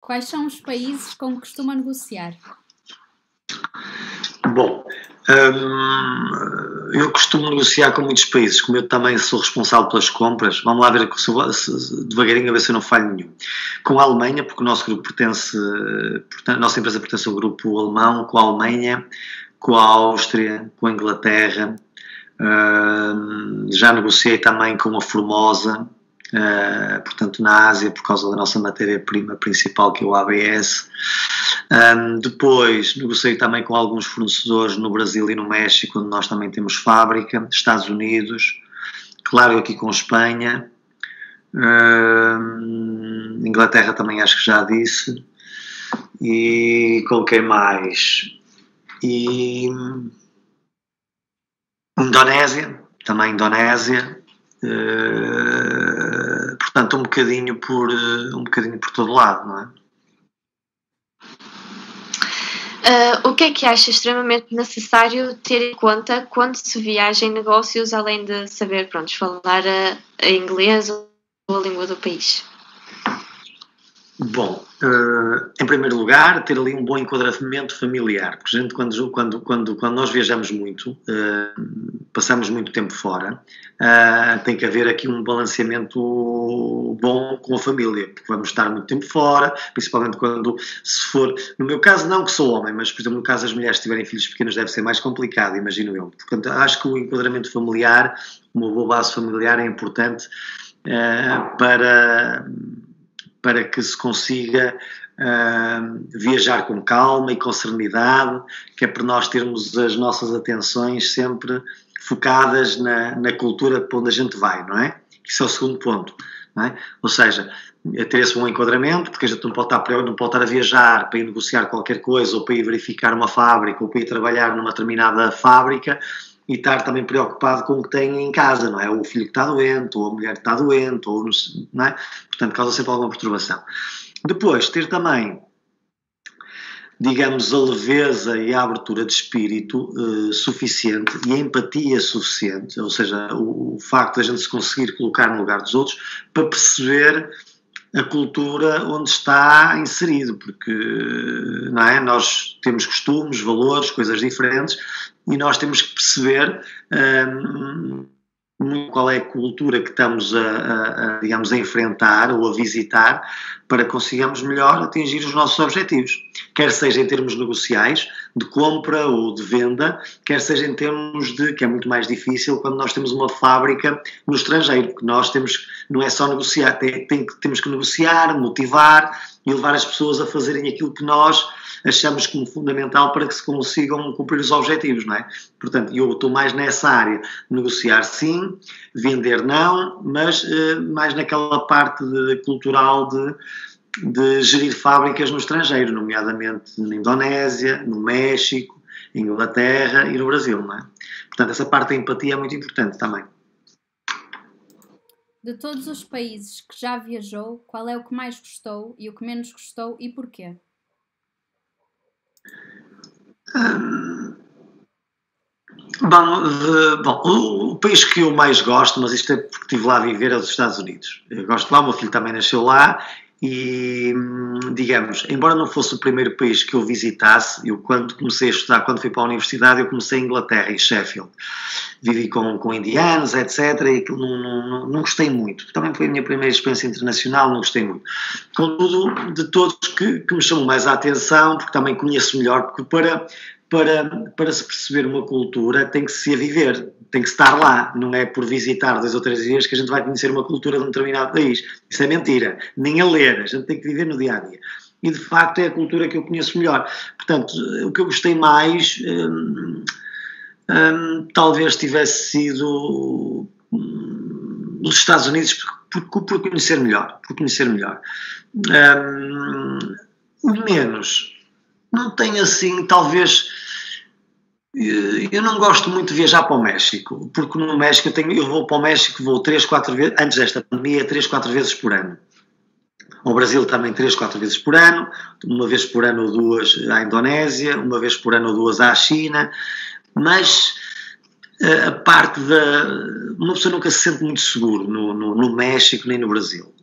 Quais são os países com que costuma negociar? Bom, eu costumo negociar com muitos países, como eu também sou responsável pelas compras. Vamos lá ver devagarinho a ver se eu não falho nenhum. Com a Alemanha, porque o nosso grupo pertence, a nossa empresa pertence ao grupo alemão, com a Alemanha, com a Áustria, com a Inglaterra. Já negociei também com a Formosa, portanto na Ásia, por causa da nossa matéria-prima principal, que é o ABS. Depois negociei também com alguns fornecedores no Brasil e no México, onde nós também temos fábrica, Estados Unidos, claro, aqui com Espanha, Inglaterra também acho que já disse, e com quem mais? E Indonésia, também Indonésia, portanto um bocadinho por todo lado, não é? O que é que acha extremamente necessário ter em conta quando se viaja em negócios, além de saber, falar a inglês ou a língua do país? Bom, em primeiro lugar, ter ali um bom enquadramento familiar, porque a gente, quando nós viajamos muito, passamos muito tempo fora, tem que haver aqui um balanceamento bom com a família, porque vamos estar muito tempo fora, principalmente se for, no meu caso não que sou homem, mas por exemplo no caso das mulheres que tiverem filhos pequenos deve ser mais complicado, imagino eu. Portanto, acho que o enquadramento familiar, uma boa base familiar é importante para que se consiga viajar com calma e com serenidade, que é para nós termos as nossas atenções sempre focadas na cultura para onde a gente vai, não é? Isso é o segundo ponto, não é? Ou seja, ter esse bom enquadramento, porque a gente não pode estar a viajar para ir negociar qualquer coisa, ou para ir verificar uma fábrica, ou para ir trabalhar numa determinada fábrica, e estar também preocupado com o que tem em casa, não é? Ou o filho que está doente, ou a mulher que está doente, não é? Portanto, causa sempre alguma perturbação. Depois, ter também, digamos, a leveza e a abertura de espírito suficiente e a empatia suficiente, ou seja, o facto de a gente se conseguir colocar no lugar dos outros para perceber a cultura onde está inserido, porque não é? Nós temos costumes, valores, coisas diferentes, e nós temos que perceber qual é a cultura que estamos digamos, a enfrentar ou a visitar para que consigamos melhor atingir os nossos objetivos, quer seja em termos negociais, de compra ou de venda, quer seja em termos que é muito mais difícil quando nós temos uma fábrica no estrangeiro, porque nós não é só negociar, temos que negociar, motivar e levar as pessoas a fazerem aquilo que nós achamos como fundamental para que se consigam cumprir os objetivos, não é? Portanto, eu estou mais nessa área, negociar sim, vender não, mas mais naquela parte cultural de gerir fábricas no estrangeiro, nomeadamente na Indonésia, no México, em Inglaterra e no Brasil, não é? Portanto, essa parte da empatia é muito importante também. De todos os países que já viajou, qual é o que mais gostou e o que menos gostou e porquê? Bom, o país que eu mais gosto, mas isto é porque estive lá a viver, é os Estados Unidos. Eu gosto lá, o meu filho também nasceu lá e, digamos, embora não fosse o primeiro país que eu visitasse, eu quando comecei a estudar, quando fui para a universidade, eu comecei em Inglaterra, em Sheffield. Vivi com indianos, etc. E aquilo não gostei muito. Também foi a minha primeira experiência internacional, não gostei muito. Contudo, de todos que me chamam mais a atenção, porque também conheço melhor, porque para se perceber uma cultura tem que se a viver, tem que estar lá, não é por visitar 2 ou 3 dias que a gente vai conhecer uma cultura de um determinado país. Isso é mentira, nem a ler, a gente tem que viver no dia a dia. E de facto é a cultura que eu conheço melhor. Portanto, o que eu gostei mais talvez tivesse sido os Estados Unidos por conhecer melhor. O menos, não tenho assim, talvez. Eu não gosto muito de viajar para o México, porque no México eu vou para o México, vou 3, 4 vezes, antes desta pandemia, 3, 4 vezes por ano. Ao Brasil também 3, 4 vezes por ano, uma vez por ano ou 2 à Indonésia, uma vez por ano ou 2 à China, mas a parte da... Uma pessoa nunca se sente muito seguro no México nem no Brasil.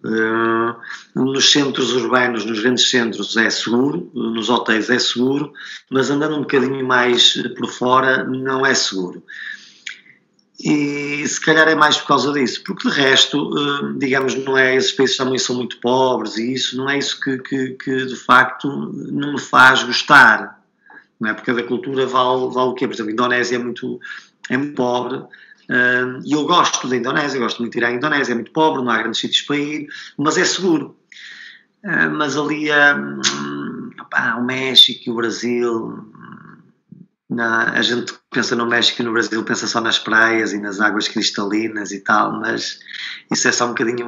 Nos centros urbanos, nos grandes centros é seguro, nos hotéis é seguro, mas andando um bocadinho mais por fora não é seguro. E se calhar é mais por causa disso, porque de resto, digamos, não é, esses países também são muito pobres e isso não é isso que de facto não me faz gostar, não é? Porque cada cultura vale o quê? Por exemplo, a Indonésia é muito pobre, e eu gosto da Indonésia, gosto muito de ir à Indonésia, é muito pobre, não há grandes sítios para ir, mas é seguro. Mas ali o México e o Brasil... a gente pensa no México e no Brasil, pensa só nas praias e nas águas cristalinas e tal, mas isso é só um bocadinho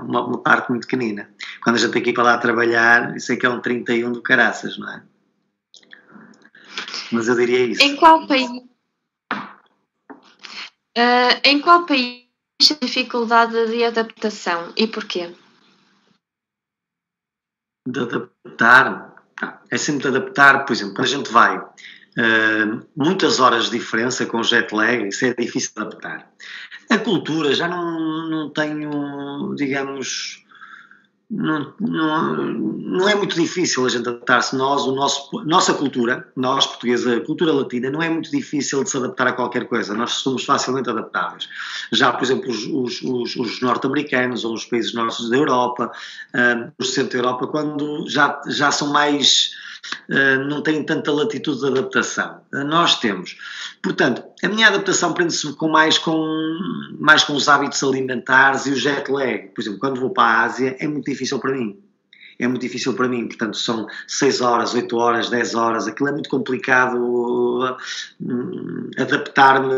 uma parte muito pequenina. Quando a gente tem que ir para lá trabalhar, isso é que é um 31 do caraças, não é? Mas eu diria isso. Em qual país a dificuldade de adaptação e porquê? De adaptar? É sempre de adaptar, por exemplo, quando a gente vai muitas horas de diferença com jet lag, isso é difícil de adaptar. A cultura já não tenho, digamos, não é muito difícil a gente adaptar-se. Nossa cultura, nós portugueses, a cultura latina, não é muito difícil de se adaptar a qualquer coisa. Nós somos facilmente adaptáveis. Já, por exemplo, os norte-americanos ou os países nórdicos da Europa, do centro da Europa, quando já são mais... não têm tanta latitude de adaptação. Nós temos. Portanto, a minha adaptação prende-se mais com os hábitos alimentares e o jet lag. Por exemplo, quando vou para a Ásia é muito difícil para mim. Portanto são 6 horas, 8 horas, 10 horas, aquilo é muito complicado adaptar-me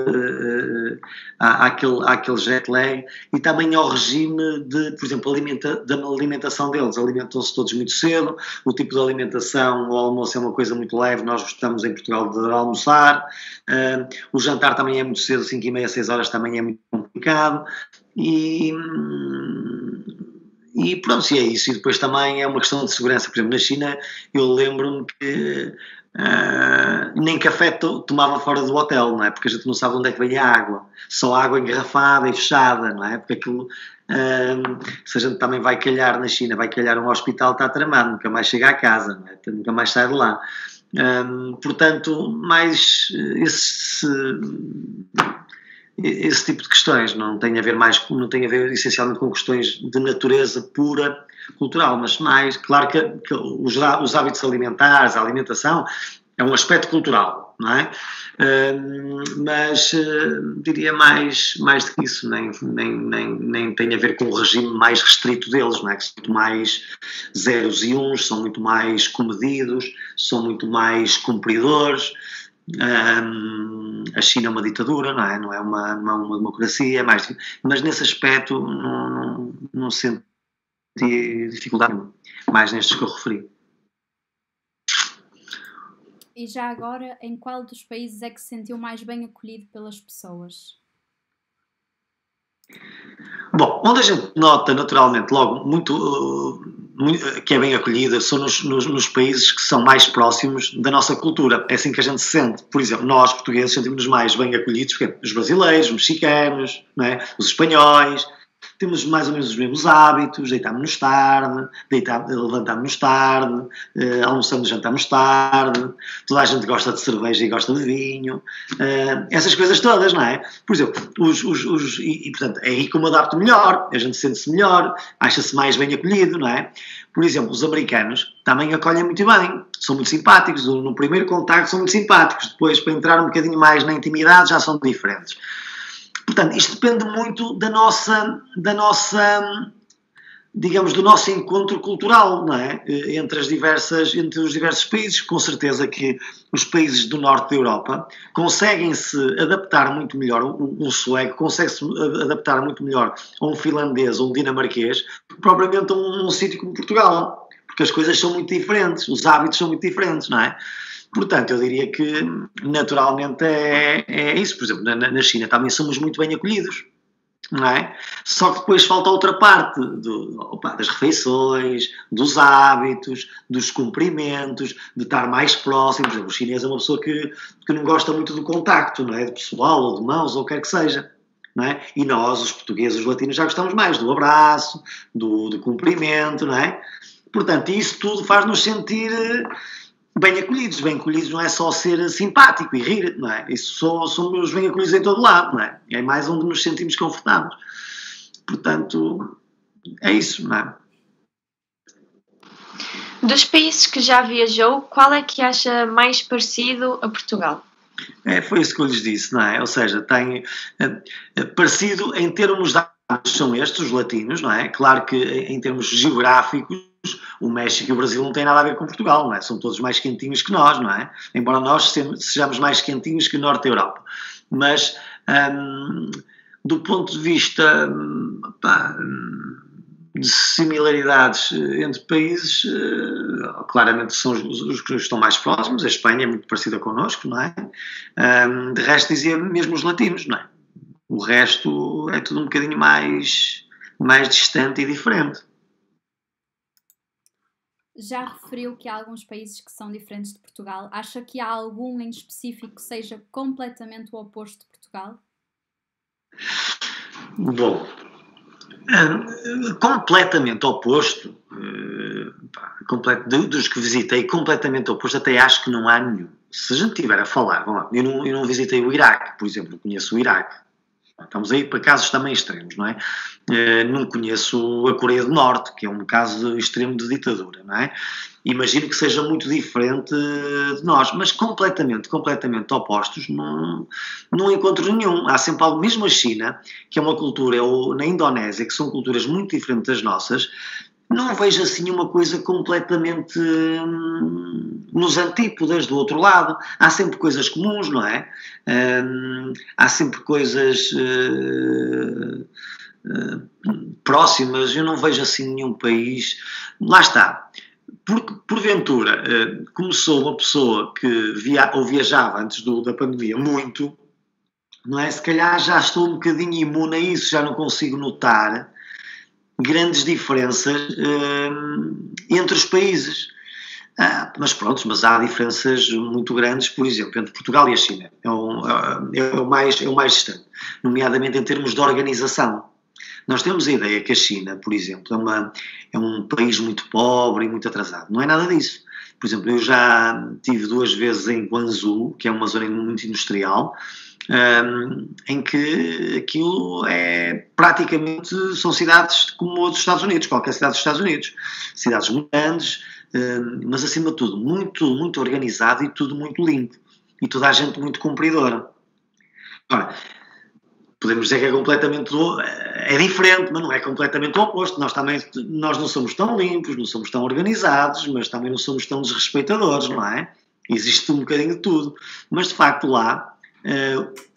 àquele jet lag e também ao regime de, por exemplo, da alimentação deles. Alimentam-se todos muito cedo, o tipo de alimentação, o almoço é uma coisa muito leve, nós gostamos em Portugal de almoçar, o jantar também é muito cedo, 5h30, 6 horas também é muito complicado e pronto, e é isso. E depois também é uma questão de segurança. Por exemplo, na China eu lembro-me que nem café tomava fora do hotel, não é? Porque a gente não sabe onde é que vem a água. Só água engarrafada e fechada, não é? Porque aquilo, se a gente também vai calhar na China, vai calhar um hospital, está tramado, nunca mais chega a casa, não é? Nunca mais sai de lá. Portanto, mais esse tipo de questões não tem a ver essencialmente com questões de natureza pura cultural, mas mais, claro que os hábitos alimentares, a alimentação é um aspecto cultural, não é? Mas diria mais do que isso, nem tem a ver com o regime mais restrito deles, não é? Que são muito mais zeros e uns, são muito mais comedidos, são muito mais cumpridores. A China é uma ditadura, não é uma democracia, mas nesse aspecto não senti dificuldade nenhuma, mais nestes que eu referi. E já agora, em qual dos países é que se sentiu mais bem acolhido pelas pessoas? Bom, onde a gente nota naturalmente logo muito que é bem acolhida são nos países que são mais próximos da nossa cultura. É assim que a gente se sente. Por exemplo, nós portugueses sentimos-nos mais bem acolhidos porque os brasileiros, os mexicanos, não é? Os espanhóis. Temos mais ou menos os mesmos hábitos, deitámos-nos tarde, levantámos-nos tarde, almoçamos e jantamos tarde, toda a gente gosta de cerveja e gosta de vinho, essas coisas todas, não é? Por exemplo, portanto, é aí que eu me adapto melhor, a gente sente-se melhor, acha-se mais bem acolhido, não é? Por exemplo, os americanos também acolhem muito bem, são muito simpáticos, no primeiro contacto são muito simpáticos, depois para entrar um bocadinho mais na intimidade já são diferentes. Portanto, isto depende muito da nossa, digamos, do nosso encontro cultural, não é? Entre os diversos países. Com certeza que os países do norte da Europa conseguem-se adaptar muito melhor, um sueco consegue-se adaptar muito melhor a um finlandês ou um dinamarquês, propriamente a um sítio como Portugal, porque as coisas são muito diferentes, os hábitos são muito diferentes, não é? Portanto, eu diria que naturalmente é isso. Por exemplo, na China também somos muito bem acolhidos. não é? Só que depois falta outra parte das refeições, dos hábitos, dos cumprimentos, de estar mais próximo. Por exemplo, o chinês é uma pessoa que não gosta muito do contacto, não é? De pessoal, ou de mãos, ou o que quer que seja. Não é? E nós, os portugueses, os latinos, já gostamos mais do abraço, do cumprimento, não é? Portanto, isso tudo faz-nos sentir bem acolhidos. Bem acolhidos não é só ser simpático e rir, não é? Isso somos bem acolhidos em todo lado, não é? É mais onde nos sentimos confortáveis. Portanto, é isso, não é? Dos países que já viajou, qual é que acha mais parecido a Portugal? Foi isso que eu lhes disse, não é? Ou seja, tem parecido em termos de são estes, os latinos, não é? Claro que em termos geográficos, o México e o Brasil não têm nada a ver com Portugal, não é? São todos mais quentinhos que nós, não é? Embora nós sejamos mais quentinhos que o Norte da Europa. Mas, do ponto de vista de similaridades entre países, claramente são os que estão mais próximos. A Espanha é muito parecida connosco, não é? De resto, dizia mesmo os latinos, não é? O resto é tudo um bocadinho mais distante e diferente. Já referiu que há alguns países que são diferentes de Portugal. Acha que há algum em específico que seja completamente o oposto de Portugal? Bom, completamente oposto, dos que visitei, completamente oposto, até acho que não há nenhum. Se a gente estiver a falar, vamos lá, eu não visitei o Iraque, por exemplo, conheço o Iraque. Estamos aí para casos também extremos, não é? Não conheço a Coreia do Norte, que é um caso extremo de ditadura, não é? Imagino que seja muito diferente de nós, mas completamente opostos, não encontro nenhum. Há sempre algo, mesmo a China, que é uma cultura, ou na Indonésia, que são culturas muito diferentes das nossas, não vejo assim uma coisa completamente nos antípodas do outro lado. Há sempre coisas comuns, não é? Há sempre coisas próximas. Eu não vejo assim nenhum país. Lá está. Porque, porventura, como sou uma pessoa que viajava antes da pandemia muito, não é? Se calhar já estou um bocadinho imune a isso, já não consigo notar grandes diferenças entre os países. Mas pronto, mas há diferenças muito grandes, por exemplo, entre Portugal e a China. É o mais distante, nomeadamente em termos de organização. Nós temos a ideia que a China, por exemplo, é um país muito pobre e muito atrasado. Não é nada disso. Por exemplo, eu já estive 2 vezes em Guangzhou, que é uma zona muito industrial, em que aquilo é praticamente, são cidades como outros Estados Unidos, qualquer cidade dos Estados Unidos. Cidades muito grandes, mas acima de tudo muito organizado e tudo muito limpo. E toda a gente muito cumpridora. Ora, podemos dizer que é completamente diferente, mas não é completamente o oposto. Nós não somos tão limpos, não somos tão organizados, mas também não somos tão desrespeitadores, não é? Existe um bocadinho de tudo. Mas, de facto, lá,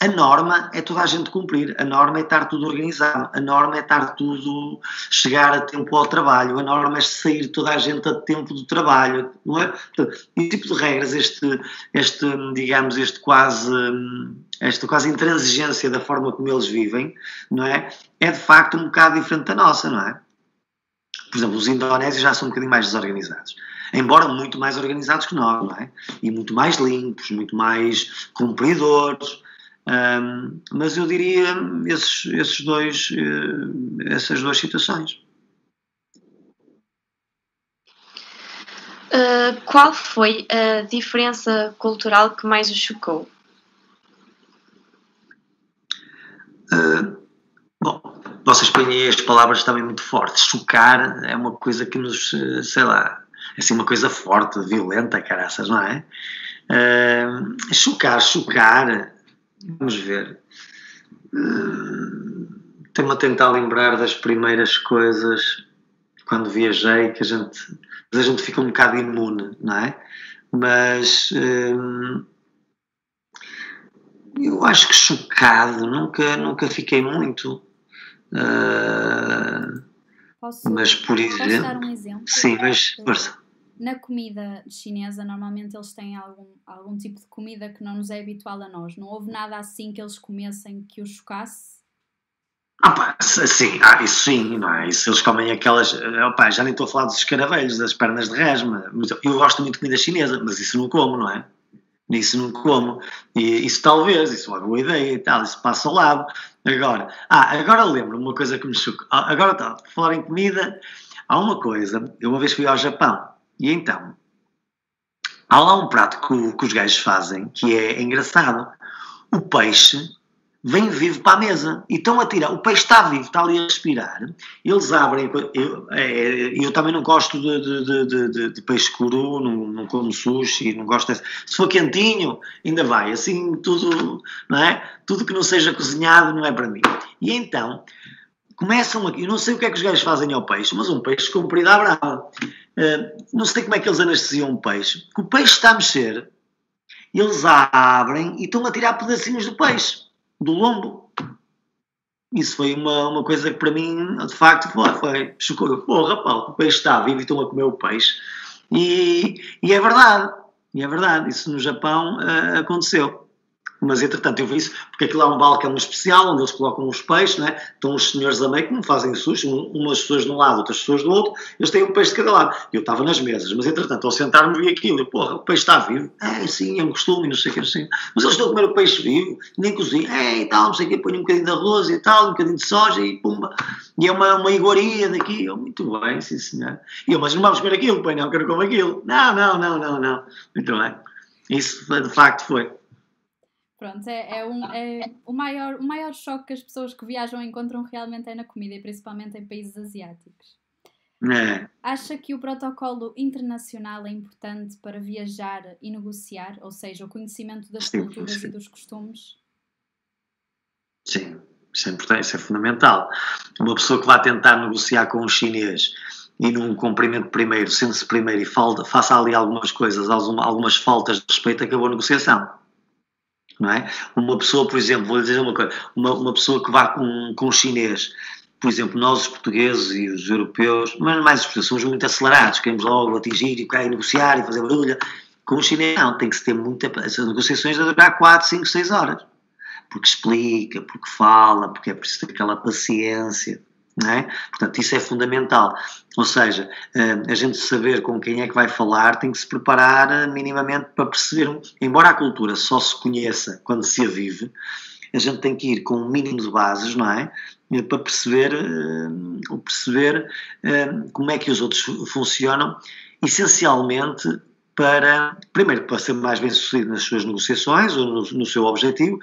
a norma é toda a gente cumprir. A norma é estar tudo organizado. A norma é estar tudo, chegar a tempo ao trabalho. A norma é sair toda a gente a tempo do trabalho, não é? Portanto, esse tipo de regras, esta quase intransigência da forma como eles vivem, não é? É de facto um bocado diferente da nossa, não é? Por exemplo, os indonésios já são um bocadinho mais desorganizados. Embora muito mais organizados que nós, não é? E muito mais limpos, muito mais cumpridores. Mas eu diria essas duas situações. Qual foi a diferença cultural que mais o chocou? Bom, vocês põem aí as palavras também muito fortes. Chocar é uma coisa que nos, sei lá, é assim uma coisa forte, violenta, caraças, não é? Chocar, vamos ver. Estou-me a tentar lembrar das primeiras coisas quando viajei, que a gente fica um bocado imune, não é? Mas eu acho que chocado, nunca fiquei muito. Mas, por exemplo... Posso dar um exemplo? Sim, mas força. Na comida chinesa, normalmente eles têm algum tipo de comida que não nos é habitual a nós. Não houve nada assim que eles comessem que os chocasse? Pá, sim, isso sim, não é? Isso eles comem aquelas. Já nem estou a falar dos escaravelhos, das pernas de resma. Eu gosto muito de comida chinesa, mas isso não como, não é? Isso não como. E isso talvez, isso é uma boa ideia e tal, isso passa ao lado. Agora lembro-me uma coisa que me chocou. Agora está, por falar em comida, há uma coisa, eu uma vez fui ao Japão, e então, há lá um prato que os gajos fazem, que é engraçado. O peixe vem vivo para a mesa e estão a tirar. O peixe está vivo, está ali a respirar. Eles abrem. Eu também não gosto de peixe cru, não como sushi, não gosto desse. Se for quentinho, ainda vai. Assim, tudo, não é? Tudo que não seja cozinhado não é para mim. E então, começam aqui. Eu não sei o que é que os gajos fazem ao peixe, mas um peixe comprido à brava. Não sei como é que eles anestesiam um peixe. Que o peixe está a mexer, eles abrem e estão a tirar pedacinhos do peixe, do lombo. Isso foi uma coisa que para mim, de facto, foi chocou. Porra, pá, o peixe está vivo e estão a comer o peixe. E é verdade, isso no Japão aconteceu. Mas, entretanto, eu vi isso, porque aquilo é um balcão especial, onde eles colocam os peixes, não é? Estão os senhores a meio que não fazem sushi, umas pessoas de um lado, outras pessoas do outro, eles têm um peixe de cada lado. Eu estava nas mesas, mas, entretanto, ao sentar-me vi aquilo, porra, o peixe está vivo. Sim, é um costume, não sei o que, assim. Mas eles estão a comer o peixe vivo, nem cozinham, e tal, não sei o que, põem um bocadinho de arroz e tal, um bocadinho de soja e pumba. E é uma iguaria daqui. Muito bem, sim, senhor. E eu, mas não vamos comer aquilo, pai, não, quero comer aquilo. Não. Muito bem. Isso, de facto, foi. Pronto, o maior choque que as pessoas que viajam encontram realmente é na comida, e principalmente em países asiáticos. Acha que o protocolo internacional é importante para viajar e negociar, ou seja, o conhecimento das culturas e dos costumes? Sim, isso é importante, isso é fundamental. Uma pessoa que vai tentar negociar com um chinês e num cumprimento primeiro, sente-se primeiro e faça ali algumas coisas, algumas faltas de respeito, acabou a negociação. Não é? Uma pessoa, por exemplo, vou-lhe dizer uma coisa, uma pessoa que vá com um chinês, por exemplo, nós os portugueses e os europeus, mas mais os portugueses, somos muito acelerados, queremos logo atingir e negociar e fazer barulho. Com o chinês não, tem que se ter essas negociações de durar 4, 5, 6 horas. Porque explica, porque fala, porque é preciso ter aquela paciência. Não é? Portanto, isso é fundamental. Ou seja, a gente saber com quem é que vai falar tem que se preparar minimamente para perceber, embora a cultura só se conheça quando se a vive, a gente tem que ir com um mínimo de bases, não é? Para perceber como é que os outros funcionam, essencialmente primeiro, para ser mais bem sucedido nas suas negociações ou no seu objetivo,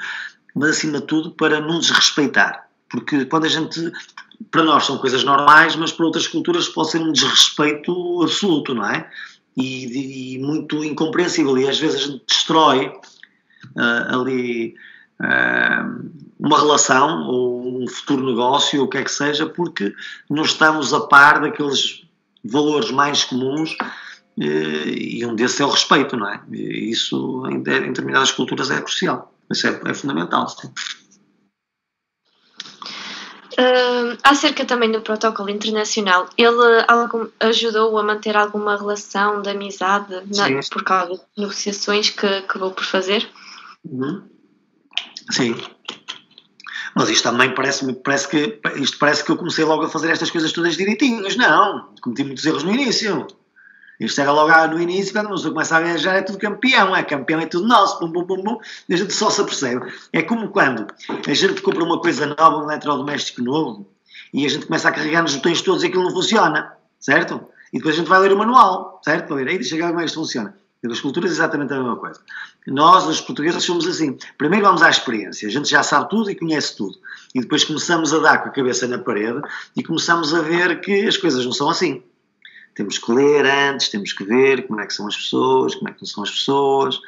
mas acima de tudo para não desrespeitar. Porque quando a gente, para nós são coisas normais, mas para outras culturas pode ser um desrespeito absoluto, não é? E muito incompreensível. E às vezes a gente destrói ali uma relação ou um futuro negócio, ou o que é que seja, porque não estamos a par daqueles valores mais comuns, e um desses é o respeito, não é? E isso em determinadas culturas é crucial. Isso é fundamental, sim. Acerca também do protocolo internacional, ele ajudou a manter alguma relação de amizade por causa de negociações que acabou por fazer? Sim. Mas isto também parece que eu comecei logo a fazer estas coisas todas direitinhas. Não, cometi muitos erros no início. Isto era logo no início, quando a pessoa começa a viajar é tudo campeão, campeão é tudo nosso, bum, bum, bum, bum, e a gente só se apercebe. É como quando a gente compra uma coisa nova, um eletrodoméstico novo, e a gente começa a carregar nos botões todos e aquilo não funciona, certo? E depois a gente vai ler o manual, certo? Para ver, aí deixa eu ver como é que isto funciona. E das culturas é exatamente a mesma coisa. Nós, os portugueses, somos assim. Primeiro vamos à experiência, a gente já sabe tudo e conhece tudo. E depois começamos a dar com a cabeça na parede e começamos a ver que as coisas não são assim. Temos que ler antes, temos que ver como é que são as pessoas, como é que não são as pessoas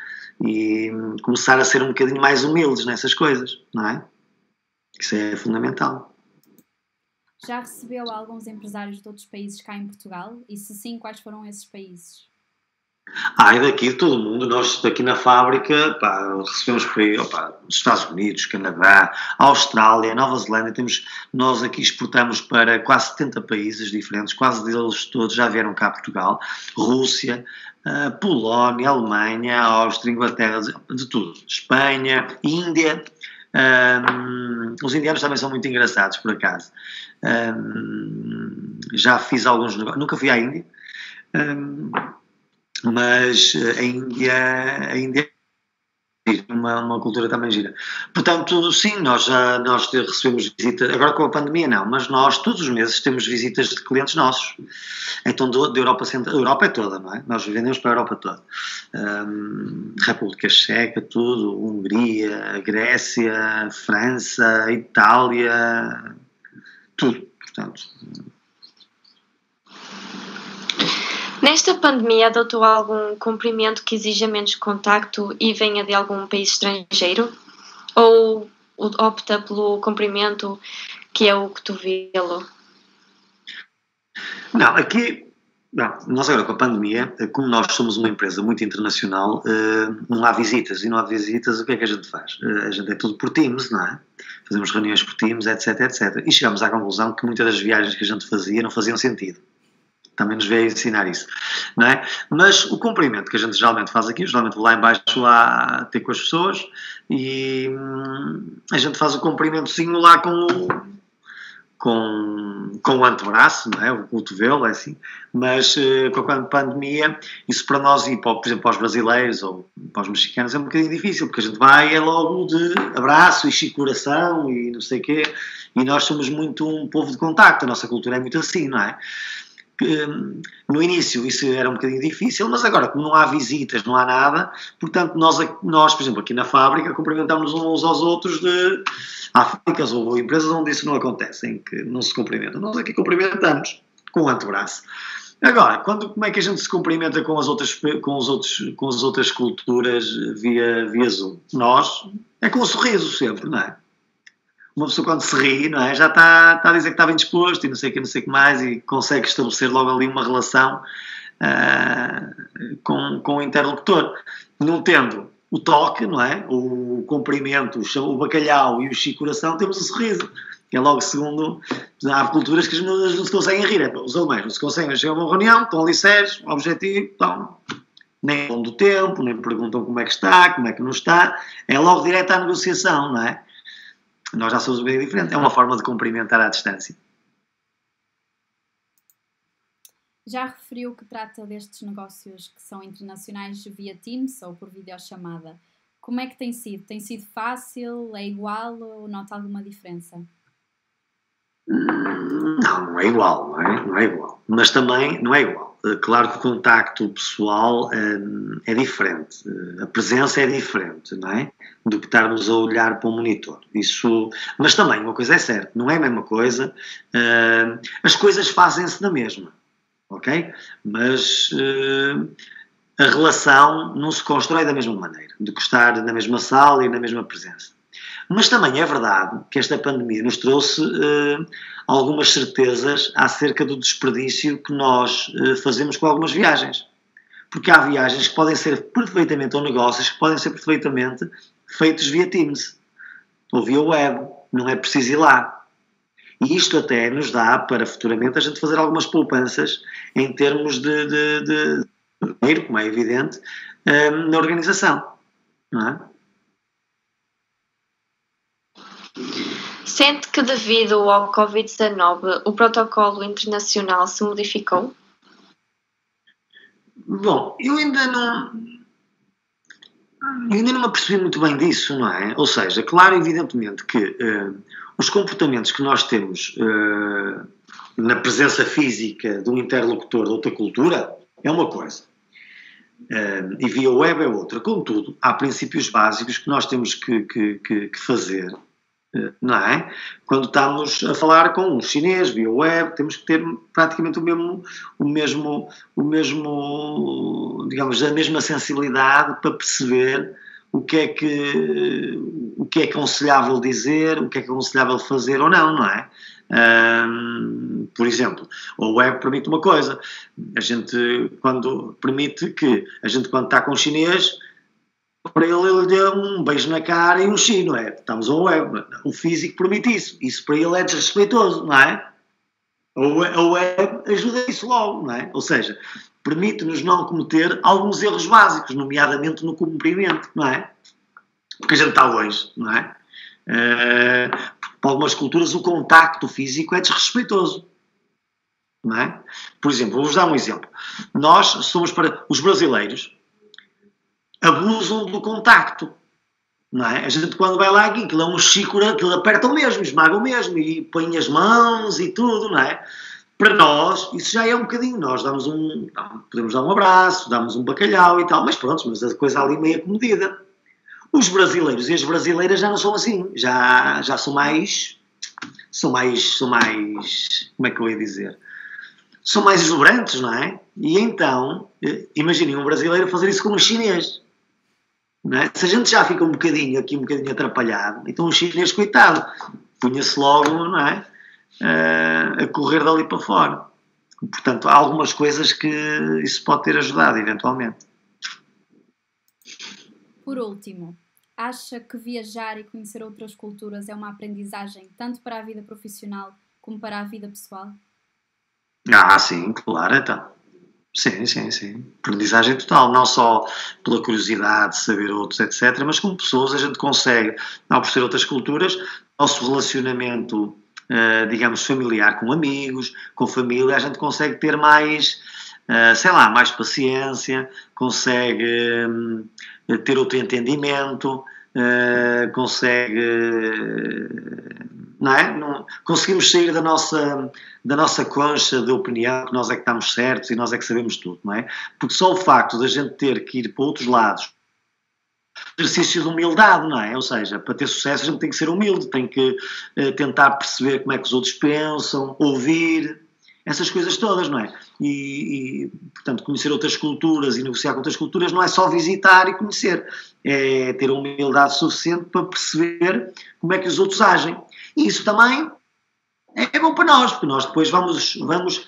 e começar a ser um bocadinho mais humildes nessas coisas, não é? Isso é fundamental. Já recebeu alguns empresários de outros países cá em Portugal? E se sim, quais foram esses países? E daqui de todo o mundo, nós daqui na fábrica recebemos dos Estados Unidos, Canadá, Austrália, Nova Zelândia, nós aqui exportamos para quase 70 países diferentes, quase deles todos já vieram cá a Portugal, Rússia, Polónia, Alemanha, Áustria, Inglaterra, de tudo, Espanha, Índia, Os indianos também são muito engraçados, por acaso. Já fiz alguns negócios, nunca fui à Índia, mas a Índia é uma cultura também gira. Portanto, sim, nós recebemos visitas, agora com a pandemia não, mas nós todos os meses temos visitas de clientes nossos. Então, da Europa Central, a Europa é toda, não é? Nós vendemos para a Europa toda. República Checa, tudo, Hungria, Grécia, França, Itália, tudo, portanto. Nesta pandemia, adotou algum comprimento que exija menos contacto e venha de algum país estrangeiro? Ou opta pelo comprimento que é o cotovelo? Não, nós agora com a pandemia, como nós somos uma empresa muito internacional, não há visitas, e não há visitas, o que é que a gente faz? A gente é tudo por Teams, não é? Fazemos reuniões por Teams, etc, etc. E chegamos à conclusão que muitas das viagens que a gente fazia não faziam sentido. Também nos veio ensinar isso, não é? Mas o cumprimento que a gente geralmente faz aqui, geralmente vou lá em baixo a ter com as pessoas e a gente faz o cumprimentozinho lá com o antebraço, não é? O cotovelo, é assim. Mas com a pandemia, isso para nós e, por exemplo, para os brasileiros ou para os mexicanos é um bocadinho difícil, porque a gente vai é logo de abraço e chicoração e não sei o quê, e nós somos muito um povo de contacto, a nossa cultura é muito assim, não é? No início isso era um bocadinho difícil, mas agora como não há visitas, não há nada, portanto nós por exemplo, aqui na fábrica cumprimentamos uns aos outros há fábricas ou empresas onde isso não acontece, em que não se cumprimentam. Nós aqui cumprimentamos com o antebraço. Agora, como é que a gente se cumprimenta com as outras culturas via Zoom? Nós, é com um sorriso sempre, não é? Uma pessoa quando se ri, não é? Já está a dizer que está bem disposto e não sei o que mais e consegue estabelecer logo ali uma relação com o interlocutor. Não tendo o toque, não é? O cumprimento, o bacalhau e o chicoração, temos o sorriso. É logo segundo. Há culturas que não se conseguem rir. Os alemães não se conseguem. Chegam a uma reunião, estão ali sérios, objetivo, estão. Nem falam do tempo, nem perguntam como é que está, como é que não está. É logo direto à negociação, não é? Nós já somos bem diferentes. É uma forma de cumprimentar à distância. Já referiu que trata destes negócios que são internacionais via Teams ou por videochamada. Como é que tem sido? Tem sido fácil? É igual ou nota alguma diferença? Não é igual, não é igual. Mas também não é igual. Claro que o contacto pessoal é diferente. A presença é diferente, não é? Do que estarmos a olhar para um monitor. Isso, mas também, uma coisa é certa, não é a mesma coisa. As coisas fazem-se na mesma, ok? Mas a relação não se constrói da mesma maneira, do que estar na mesma sala e na mesma presença. Mas também é verdade que esta pandemia nos trouxe algumas certezas acerca do desperdício que nós fazemos com algumas viagens. Porque há viagens que podem ser perfeitamente, ou negócios que podem ser perfeitamente feitos via Teams ou via web, não é preciso ir lá. E isto até nos dá para futuramente a gente fazer algumas poupanças em termos de dinheiro, como é evidente, na organização, não é? Sente que devido ao Covid-19 o protocolo internacional se modificou? Bom, eu ainda não me apercebi muito bem disso, não é? Ou seja, claro, evidentemente que os comportamentos que nós temos na presença física de um interlocutor de outra cultura é uma coisa. E via web é outra. Contudo, há princípios básicos que nós temos que fazer, não é? Quando estamos a falar com um chinês via web, temos que ter praticamente o mesmo, digamos, a mesma sensibilidade para perceber o que é aconselhável dizer, o que é aconselhável fazer ou não, não é? Por exemplo, o web permite uma coisa, a gente quando está com um chinês, para ele dê um beijo na cara e um xi, não é? Estamos ao web, o físico permite isso para ele é desrespeitoso, não é? A web ajuda isso logo, não é? Ou seja, permite-nos não cometer alguns erros básicos, nomeadamente no cumprimento, não é? Porque a gente está longe, não é? Para algumas culturas o contacto físico é desrespeitoso. Não é? Por exemplo, vou-vos dar um exemplo. Nós somos os brasileiros abusam do contacto. Não é? A gente quando vai lá, aquilo é um xícara, aquilo apertam mesmo, esmagam mesmo e põem as mãos e tudo, não é? Para nós, isso já é um bocadinho. Nós podemos dar um abraço, damos um bacalhau e tal, mas pronto, mas a coisa ali meio comedida. Os brasileiros e as brasileiras já não são assim, já são mais, como é que eu ia dizer? São mais exuberantes, não é? E então, imaginem um brasileiro fazer isso com um chinês. Não é? Se a gente já fica um bocadinho atrapalhado, então o chinês, coitado, punha-se logo, não é? A correr dali para fora. Portanto, há algumas coisas que isso pode ter ajudado, eventualmente. Por último, acha que viajar e conhecer outras culturas é uma aprendizagem tanto para a vida profissional como para a vida pessoal? Sim, claro, então. Sim. Aprendizagem total, não só pela curiosidade de saber outros, etc., mas como pessoas a gente consegue, ao conhecer outras culturas, nosso relacionamento, digamos, familiar com amigos, com família, a gente consegue ter mais, mais paciência, consegue ter outro entendimento, consegue, não é? Conseguimos sair da nossa concha de opinião que nós é que estamos certos e nós é que sabemos tudo, não é? Porque só o facto da gente ter que ir para outros lados, exercício de humildade, não é? Ou seja, para ter sucesso a gente tem que ser humilde, tem que tentar perceber como é que os outros pensam, ouvir, essas coisas todas, não é? E portanto, conhecer outras culturas e negociar com outras culturas não é só visitar e conhecer, é ter humildade suficiente para perceber como é que os outros agem. E isso também é bom para nós, porque nós depois vamos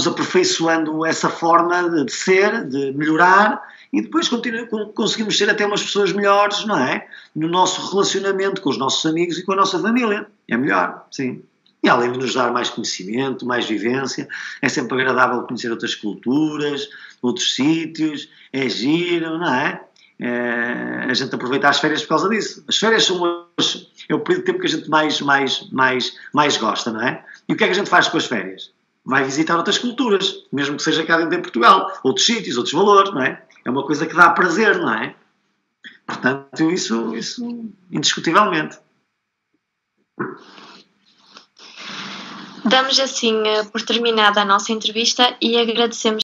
aperfeiçoando essa forma de ser, de melhorar, e depois conseguimos ser até umas pessoas melhores, não é? No nosso relacionamento com os nossos amigos e com a nossa família. É melhor, sim. E além de nos dar mais conhecimento, mais vivência, é sempre agradável conhecer outras culturas, outros sítios, é giro, não é? A gente aproveita as férias por causa disso. As férias é o período de tempo que a gente mais gosta, não é? E o que é que a gente faz com as férias? Vai visitar outras culturas, mesmo que seja cá dentro de Portugal, outros sítios, outros valores, não é? É uma coisa que dá prazer, não é? Portanto, isso indiscutivelmente. Damos assim por terminada a nossa entrevista e agradecemos